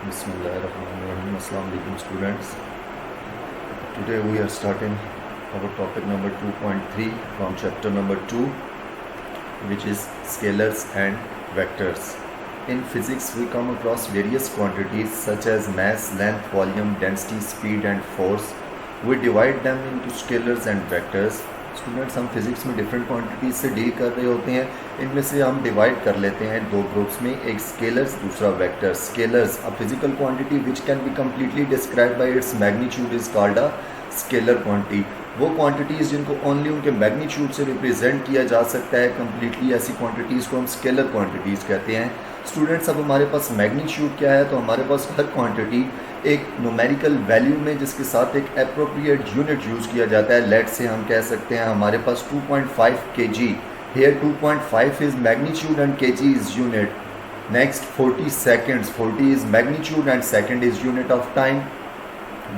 Bismillahirrahmanirrahim. Assalamu alaikum students. Today we are starting our topic number 2.3 from chapter number 2, which is scalars and vectors. In physics we come across various quantities such as mass, length, volume, density, speed and force. We divide them into scalars and vectors. Students हम physics में different quantities से deal कर रहे होते हैं. इनमें से हम डिवाइड कर लेते हैं दो ग्रुप्स में, एक स्केलर्स दूसरा vectors. Scalars a physical quantity which can be completely describe by its magnitude is called a scalar quantity. वो क्वांटिटीज़ जिनको ओनली उनके मैग्नीट्यूड से रिप्रेजेंट किया जा सकता है कम्प्लीटली, ऐसी क्वांटिटीज़ को हम स्केलर क्वांटिटीज़ कहते हैं. स्टूडेंट्स अब हमारे पास मैग्नीट्यूड क्या है, तो हमारे पास हर क्वांटिटी एक न्यूमेरिकल वैल्यू में जिसके साथ एक एप्रोप्रिएट यूनिट यूज़ किया जाता है. लेट से हम कह सकते हैं हमारे पास 2.5 kg. Here 2.5 is magnitude and kg is unit. Next 40 seconds, 40 is magnitude and second is unit of time.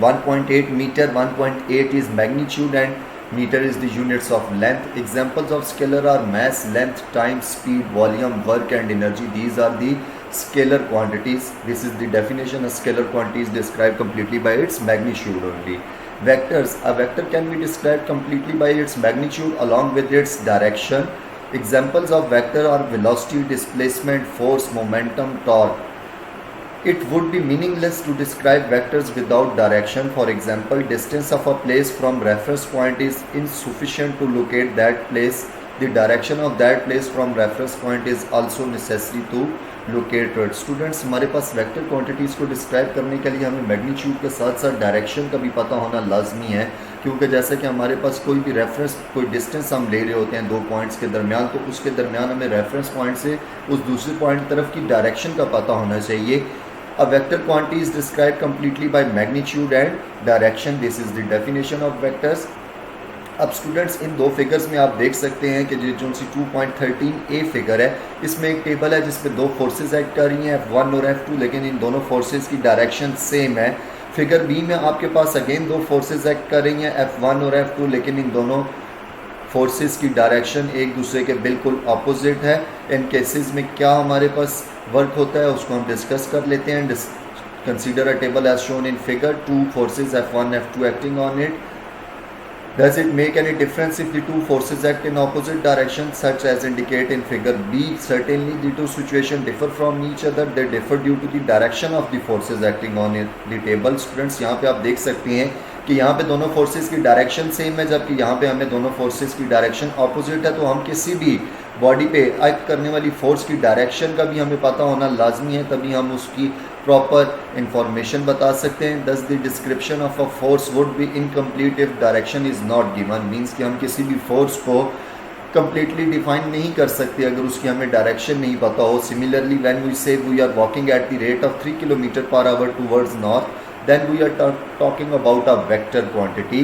1.8 meter, 1.8 is magnitude and meter is the units of length. Examples of scalar are mass, length, time, speed, volume, work and energy. These are the scalar quantities. This is the definition. A scalar quantity is described completely by its magnitude only. Vectors. A vector can be described completely by its magnitude along with its direction. Examples of vector are velocity, displacement, force, momentum, torque. It would be meaningless to describe vectors without direction. For example, distance of a place from reference point is insufficient to locate that place. The direction of that place from reference point is also necessary to locate it. Students, हमारे पास vector quantities को describe करने के लिए हमें magnitude के साथ साथ direction का भी पता होना लाजमी है, क्योंकि जैसे कि हमारे पास कोई भी रेफरेंस, कोई डिस्टेंस हम ले रहे होते हैं दो पॉइंट्स के दरमियान, तो उसके दरमियान हमें रेफरेंस पॉइंट से उस दूसरे पॉइंट की तरफ की डायरेक्शन का पता होना चाहिए. A vector quantity is described completely by magnitude and direction. This is the definition of vectors. अब स्टूडेंट्स इन दो फिगर्स में आप देख सकते हैं कि जो सी 2.13a फिगर है, इसमें एक टेबल है जिसमें दो फोर्सेस एक्ट कर रही हैं F1 और F2, लेकिन इन दोनों फोर्सेस की डायरेक्शन सेम है. फिगर बी में आपके पास अगेन दो फोर्सेस एक्ट कर रही हैं F1 और F2, लेकिन इन दोनों फोर्सेस की डायरेक्शन एक दूसरे के बिल्कुल अपोजिट है. इन केसेस में क्या हमारे पास वर्क होता है उसको हम डिस्कस कर लेते हैं. Consider a table as shown in figure. Two forces F1 F2 acting on it. Does it make any difference if the two forces act in opposite directions such as indicate in figure B? Certainly the two situations differ from each other. They differ due to the direction of the forces acting on it. The table. Students, यहाँ पे आप देख सकते हैं कि यहाँ पे दोनों फोर्सेस की डायरेक्शन सेम है, जबकि यहाँ पे हमें दोनों फोर्सेस की डायरेक्शन ऑपोजिट है. तो हम किसी भी बॉडी पे एक्ट करने वाली फोर्स की डायरेक्शन का भी हमें पता होना लाजमी है, तभी हम उसकी प्रॉपर इंफॉर्मेशन बता सकते हैं. दस the description of a force would be incomplete if direction is not given. Means कि हम किसी भी फोर्स को कम्प्लीटली डिफाइन नहीं कर सकते अगर उसकी हमें डायरेक्शन नहीं पता हो. Similarly when we say we are walking at the rate of 3 km/h towards north, then we are talking about a vector quantity.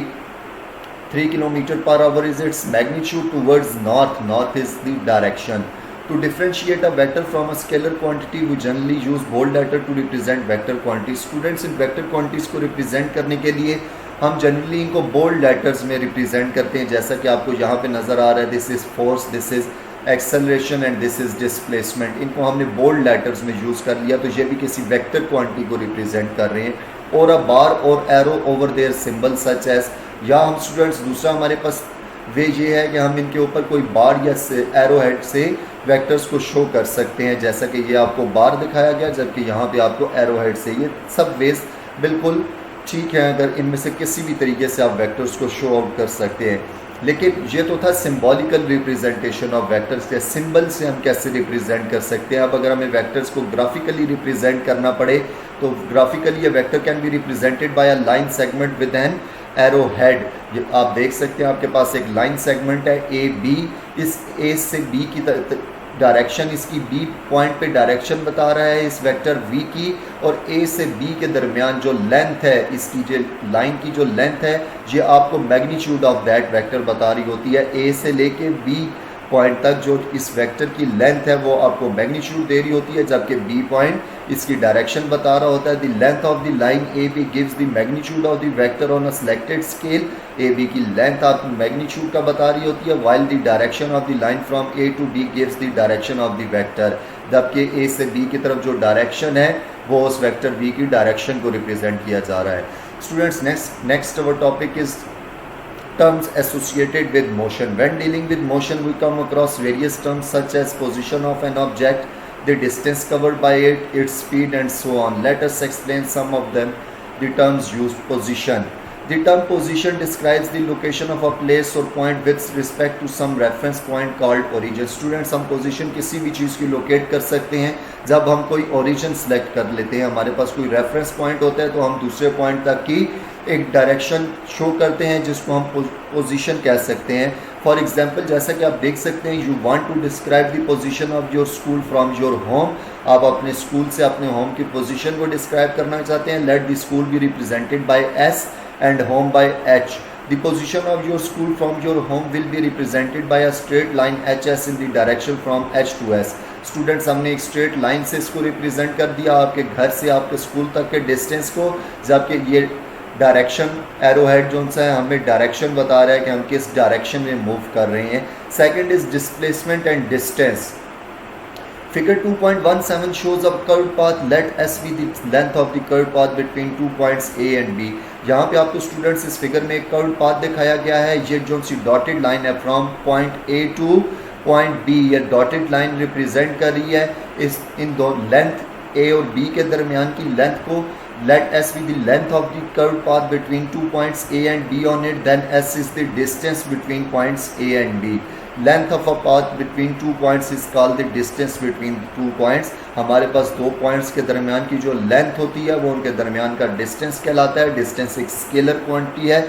3 km/h is its magnitude towards north. North is the direction. To differentiate a vector from a scalar quantity, we generally use bold letter to represent vector quantities. Students, in vector quantities को represent करने के लिए हम generally इनको bold letters में represent करते हैं, जैसा कि आपको यहाँ पे नज़र आ रहा है. This is force, this is acceleration and this is displacement. इनको हमने बोल्ड लेटर्स में यूज़ कर लिया, तो ये भी किसी वेक्टर क्वांटिटी को रिप्रेजेंट कर रहे हैं. और अ बार और arrow over their symbol such as. या हम स्टूडेंट्स दूसरा हमारे पास वे ये है कि हम इनके ऊपर कोई बार या एरो हेड से वेक्टर्स को शो कर सकते हैं, जैसा कि ये आपको बार दिखाया गया, जबकि यहाँ पे आपको एरो हेड से. ये सब वेज बिल्कुल ठीक है अगर इनमें से किसी भी तरीके से आप वेक्टर्स को शो आउट कर सकते हैं. लेकिन ये तो था सिंबॉलिकल रिप्रेजेंटेशन ऑफ वेक्टर्स के. सिंबल से हम कैसे रिप्रेजेंट कर सकते हैं. अब अगर हमें वेक्टर्स को ग्राफिकली रिप्रेजेंट करना पड़े तो ग्राफिकली ये vector can be represented by a line segment with an arrow head. ये आप देख सकते हैं आपके पास एक लाइन सेगमेंट है ए बी. इस ए से बी की डायरेक्शन, इसकी बी पॉइंट पे डायरेक्शन बता रहा है इस वेक्टर वी की, और ए से बी के दरमियान जो लेंथ है, इसकी जो लाइन की जो लेंथ है, ये आपको मैग्नीट्यूड ऑफ दैट वेक्टर बता रही होती है. ए से लेके बी पॉइंट तक जो इस वेक्टर की लेंथ है वो आपको मैग्नीट्यूड दे रही होती है, जबकि बी पॉइंट इसकी डायरेक्शन बता रहा होता है. The length of the line A B gives the magnitude of the vector on a selected scale. A B की लेंथ आपको मैग्नीट्यूड का बता रही होती है, while the direction of the line from A to B gives the direction of the vector. जबकि A से B की तरफ जो डायरेक्शन है वो उस वेक्टर v की डायरेक्शन को रिप्रेजेंट किया जा रहा है। Students, next our topic is terms associated with motion. When dealing with motion, we come across various terms such as position of an object, the distance covered by it, its speed, and so on. Let us explain some of them. The terms used. Position. The term position describes the location of a place or point with respect to some reference point called origin. Students, हम position किसी भी चीज़ की locate कर सकते हैं जब हम कोई origin select कर लेते हैं। हमारे पास कोई reference point होता है तो हम दूसरे point तक की एक डायरेक्शन शो करते हैं जिसको हम पोजीशन कह सकते हैं। फॉर एग्जांपल, जैसा कि आप देख सकते हैं, you want to describe the position of your school from your home. आप अपने स्कूल से अपने होम की पोजीशन को डिस्क्राइब करना चाहते हैं। Let the school be represented by S and home by H. The position of your school from your home will be represented by a straight line H S in the direction from H two S. Students, हमने एक straight line से इसको represent कर दिया आपके घर से आपके स्कूल तक के डिस्टेंस को, जबकि ये डायरेक्शन एरो हेड जो सा है हमें डायरेक्शन बता रहा है कि हम किस डायरेक्शन में मूव कर रहे हैं। Second is displacement and distance. Figure 2.17 shows a curved path. Let s be the length of the curved path between 2 points A and B. यहाँ पे आपको स्टूडेंट्स इस फिगर में एक कर्व्ड पाथ दिखाया गया है। ये जो सी डॉटेड लाइन है from point A to point B, ये डॉटेड लाइन रिप्रेजेंट कर रही है इन दो लेंथ A और B के दरमियान की लेंथ को। Let s be the length of the curved path between 2 points A and B on it. Then s is the distance between points A and B. Length of a path between 2 points is called the distance between 2 points. हमारे पास दो points के दरमियान की जो length होती है वो उनके दरमियान का डिस्टेंस कहलाता है। डिस्टेंस एक स्केलर क्वांटिटी है।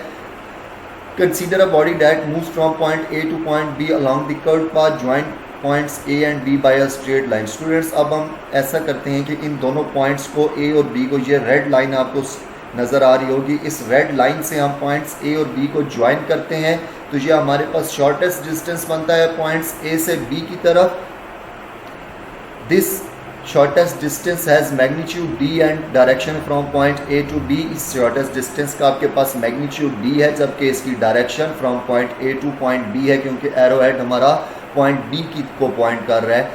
Consider a body that moves from point A to point B along the curved path joined points A and B by a straight line. Students, अब हम ऐसा करते हैं कि इन दोनों पॉइंट्स को A और B को, ये रेड लाइन आपको नज़र आ रही होगी, इस रेड लाइन से हम पॉइंट्स A और B को ज्वाइन करते हैं तो ये हमारे पास शॉर्टेस्ट डिस्टेंस बनता है पॉइंट्स A से B की तरफ। This shortest distance has magnitude D and direction from point A to B। इस शॉर्टेस्ट डिस्टेंस का आपके पास मैग्नीट्यूड D है, जबकि इसकी direction from point A to point B है, क्योंकि एरो हेड हमारा पॉइंट B की को पॉइंट कर रहा है।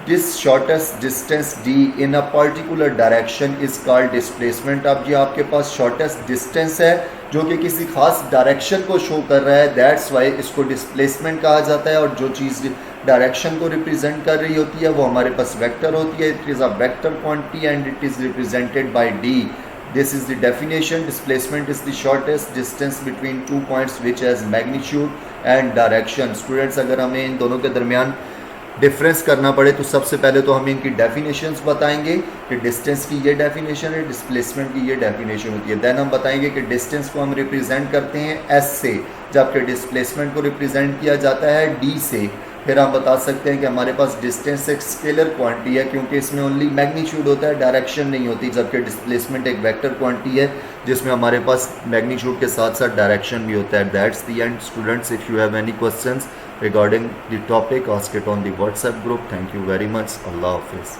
This shortest distance D in a particular direction is called displacement. अब ये आपके पास शॉर्टेस्ट डिस्टेंस है जो कि किसी खास डायरेक्शन को शो कर रहा है, दैट्स वाई इसको डिस्प्लेसमेंट कहा जाता है। और जो चीज़ डायरेक्शन को रिप्रेजेंट कर रही होती है वो हमारे पास वेक्टर होती है। It is a vector quantity and it is represented by D. This is the definition. Displacement is the shortest distance between 2 points which has magnitude and direction. Students, अगर हमें इन दोनों के दरमियान डिफरेंस करना पड़े तो सबसे पहले तो हम इनकी डेफिनेशंस बताएंगे कि डिस्टेंस की ये डेफिनेशन है, डिस्प्लेसमेंट की ये डेफिनेशन होती है। देन हम बताएंगे कि डिस्टेंस को हम रिप्रेजेंट करते हैं S से, जबकि डिस्प्लेसमेंट को रिप्रेजेंट किया जाता है D से। फिर हम बता सकते हैं कि हमारे पास डिस्टेंस एक स्केलर क्वांटिटी है क्योंकि इसमें ओनली मैग्नीट्यूड होता है, डायरेक्शन नहीं होती, जबकि डिस्प्लेसमेंट एक वेक्टर क्वांटिटी है जिसमें हमारे पास मैग्नीट्यूड के साथ साथ डायरेक्शन भी होता है। That's the end students. If you have any questions regarding the topic, ask it on the WhatsApp group. Thank you very much. Allah Hafiz.